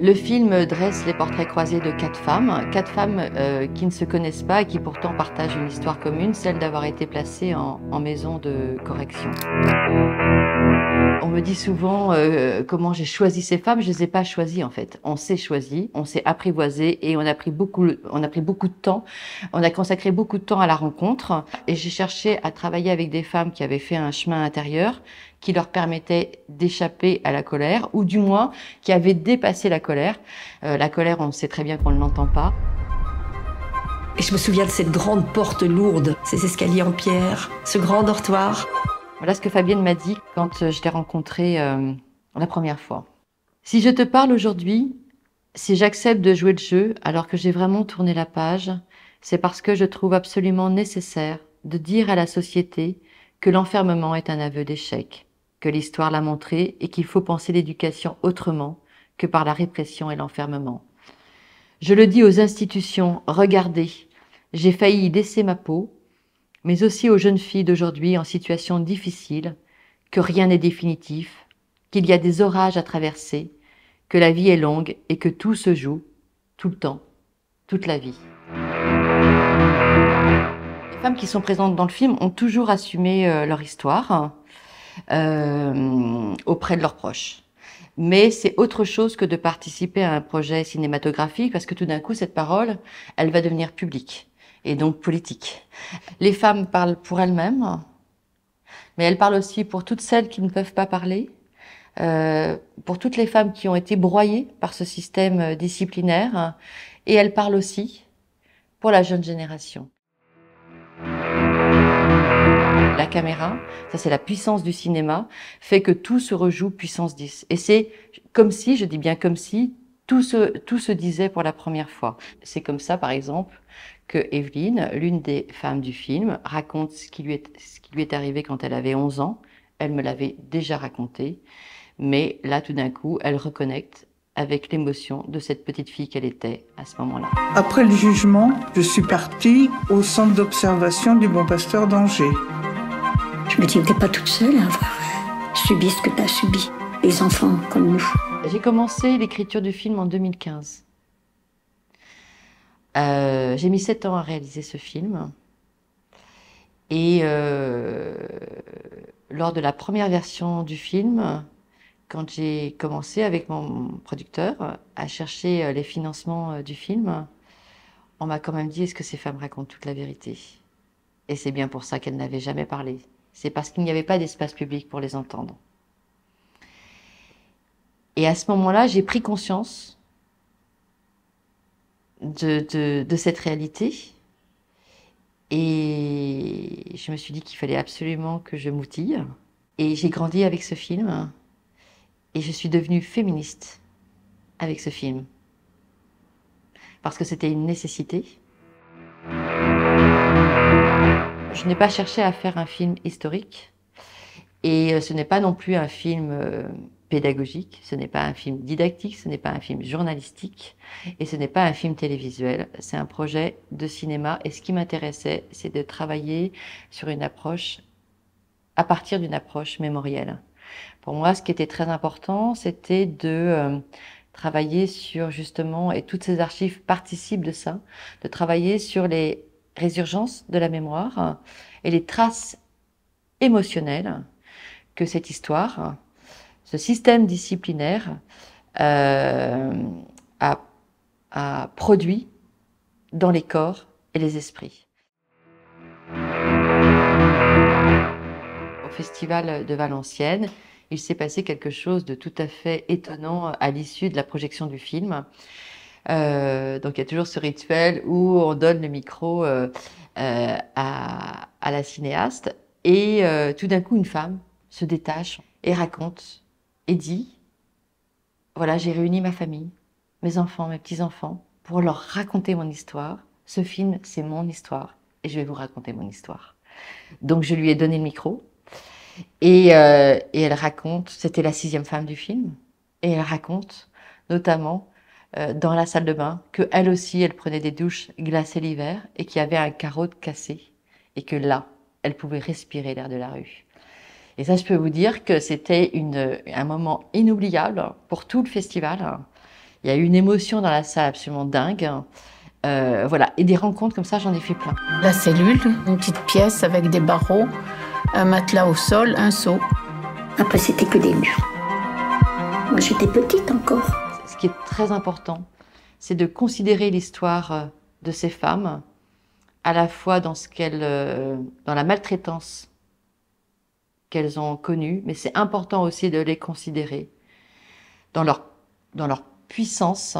Le film dresse les portraits croisés de quatre femmes qui ne se connaissent pas et qui pourtant partagent une histoire commune, celle d'avoir été placées en maison de correction. On me dit souvent comment j'ai choisi ces femmes. Je les ai pas choisies en fait. On s'est choisi, on s'est apprivoisé et on a pris beaucoup de temps. On a consacré beaucoup de temps à la rencontre et j'ai cherché à travailler avec des femmes qui avaient fait un chemin intérieur qui leur permettait d'échapper à la colère ou du moins qui avaient dépassé la colère. La colère, on sait très bien qu'on ne l'entend pas. Et je me souviens de cette grande porte lourde, ces escaliers en pierre, ce grand dortoir. Voilà ce que Fabienne m'a dit quand je l'ai rencontrée la première fois. Si je te parle aujourd'hui, si j'accepte de jouer le jeu alors que j'ai vraiment tourné la page, c'est parce que je trouve absolument nécessaire de dire à la société que l'enfermement est un aveu d'échec, que l'histoire l'a montré et qu'il faut penser l'éducation autrement que par la répression et l'enfermement. Je le dis aux institutions, regardez, j'ai failli y laisser ma peau, mais aussi aux jeunes filles d'aujourd'hui en situation difficile, que rien n'est définitif, qu'il y a des orages à traverser, que la vie est longue et que tout se joue, tout le temps, toute la vie. Les femmes qui sont présentes dans le film ont toujours assumé leur histoire auprès de leurs proches. Mais c'est autre chose que de participer à un projet cinématographique parce que tout d'un coup, cette parole, elle va devenir publique et donc politique. Les femmes parlent pour elles-mêmes, mais elles parlent aussi pour toutes celles qui ne peuvent pas parler, pour toutes les femmes qui ont été broyées par ce système disciplinaire, et elles parlent aussi pour la jeune génération. La caméra, ça c'est la puissance du cinéma, fait que tout se rejoue puissance 10. Et c'est comme si, je dis bien comme si, tout se disait pour la première fois. C'est comme ça, par exemple, que Evelyne, l'une des femmes du film, raconte ce qui lui est arrivé quand elle avait 11 ans. Elle me l'avait déjà raconté, mais là, tout d'un coup, elle reconnecte avec l'émotion de cette petite fille qu'elle était à ce moment-là. Après le jugement, je suis partie au centre d'observation du Bon Pasteur d'Angers. Je me dis, t'es pas toute seule à avoir subi ce que t'as subi, les enfants comme nous. J'ai commencé l'écriture du film en 2015. J'ai mis 7 ans à réaliser ce film. Et lors de la première version du film, quand j'ai commencé avec mon producteur à chercher les financements du film, on m'a quand même dit, est-ce que ces femmes racontent toute la vérité? Et c'est bien pour ça qu'elles n'avaient jamais parlé. C'est parce qu'il n'y avait pas d'espace public pour les entendre. Et à ce moment-là, j'ai pris conscience de cette réalité. Et je me suis dit qu'il fallait absolument que je m'outille. Et j'ai grandi avec ce film. Et je suis devenue féministe avec ce film. Parce que c'était une nécessité. Je n'ai pas cherché à faire un film historique. Et ce n'est pas non plus un film pédagogique, ce n'est pas un film didactique, ce n'est pas un film journalistique et ce n'est pas un film télévisuel. C'est un projet de cinéma et ce qui m'intéressait, c'est de travailler sur une approche, à partir d'une approche mémorielle. Pour moi, ce qui était très important, c'était de travailler sur justement, et toutes ces archives participent de ça, de travailler sur les résurgences de la mémoire et les traces émotionnelles que cette histoire, ce système disciplinaire a produit dans les corps et les esprits. Au Festival de Valenciennes, il s'est passé quelque chose de tout à fait étonnant à l'issue de la projection du film. Donc il y a toujours ce rituel où on donne le micro à la cinéaste et tout d'un coup une femme se détache et raconte et dit, voilà, j'ai réuni ma famille, mes enfants, mes petits-enfants, pour leur raconter mon histoire. Ce film, c'est mon histoire et je vais vous raconter mon histoire. Donc je lui ai donné le micro et elle raconte, c'était la 6e femme du film, et elle raconte notamment dans la salle de bain que elle aussi, elle prenait des douches glacées l'hiver et qu'il y avait un carreau cassé et que là, elle pouvait respirer l'air de la rue. Et ça, je peux vous dire que c'était un moment inoubliable pour tout le festival. Il y a eu une émotion dans la salle absolument dingue. Voilà, et des rencontres comme ça, j'en ai fait plein. La cellule, une petite pièce avec des barreaux, un matelas au sol, un seau. Après, c'était que des murs. Moi, j'étais petite encore. Ce qui est très important, c'est de considérer l'histoire de ces femmes, à la fois dans dans la maltraitance qu'elles ont connue, mais c'est important aussi de les considérer dans leur puissance,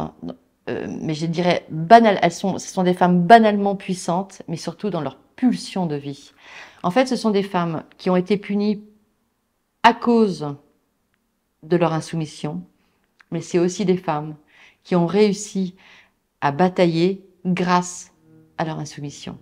mais je dirais banale. Ce sont des femmes banalement puissantes, mais surtout dans leur pulsion de vie. En fait, ce sont des femmes qui ont été punies à cause de leur insoumission, mais c'est aussi des femmes qui ont réussi à batailler grâce à leur insoumission.